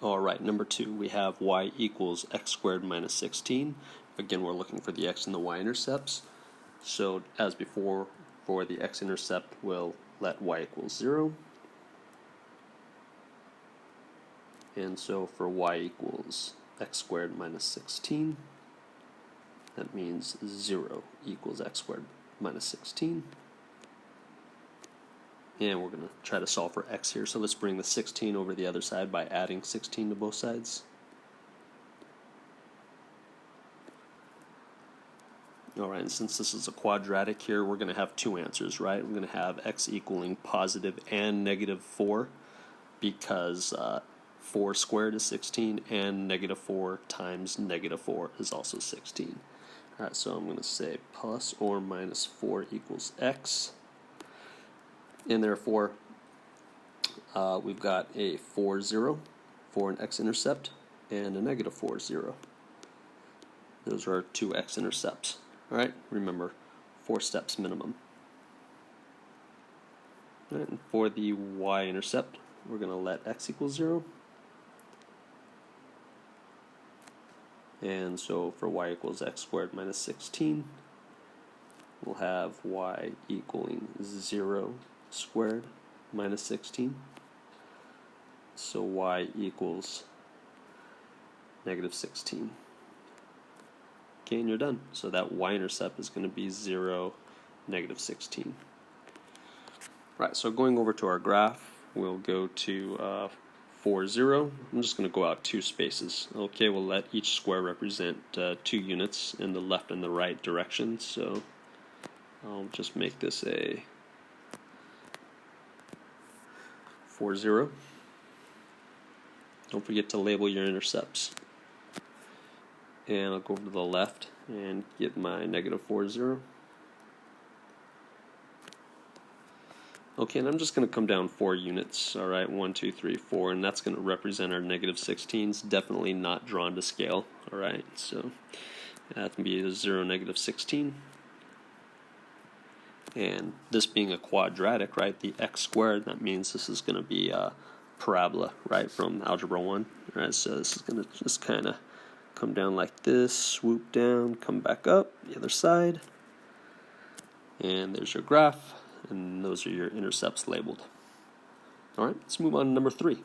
Alright, number 2, we have y equals x squared minus 16. Again, we're looking for the x and the y-intercepts. So, as before, for the x-intercept, we'll let y equals 0. And so for y equals x squared minus 16, that means 0 equals x squared minus 16. And we're going to try to solve for x here. So let's bring the 16 over the other side by adding 16 to both sides. Alright, and since this is a quadratic here, we're going to have two answers, right? We're going to have x equaling positive and negative 4, because 4 squared is 16, and negative 4 times negative 4 is also 16. Alright, so I'm going to say plus or minus 4 equals x. And therefore, we've got a 4, 0 for an x-intercept and a negative 4, 0. Those are our two x-intercepts. Alright, remember, 4 steps minimum. All right, and for the y-intercept, we're going to let x equal 0. And so for y equals x squared minus 16, we'll have y equaling 0 squared minus 16. So y equals negative 16. Okay, and you're done. So that y-intercept is going to be 0, negative 16. Right, so going over to our graph, we'll go to 4, 0. I'm just going to go out 2 spaces. Okay, we'll let each square represent 2 units in the left and the right direction. So I'll just make this a 4, 0. Don't forget to label your intercepts. And I'll go over to the left and get my negative 4, 0. Okay, and I'm just going to come down 4 units, alright, 1, 2, 3, 4, and that's going to represent our negative 16s, definitely not drawn to scale, alright, so that can be a 0, negative 16. And this being a quadratic, right, the x squared, that means this is going to be a parabola, right, from Algebra 1, alright, so this is going to just kind of come down like this, swoop down, come back up, the other side, and there's your graph. And those are your intercepts labeled. All right, let's move on to number 3.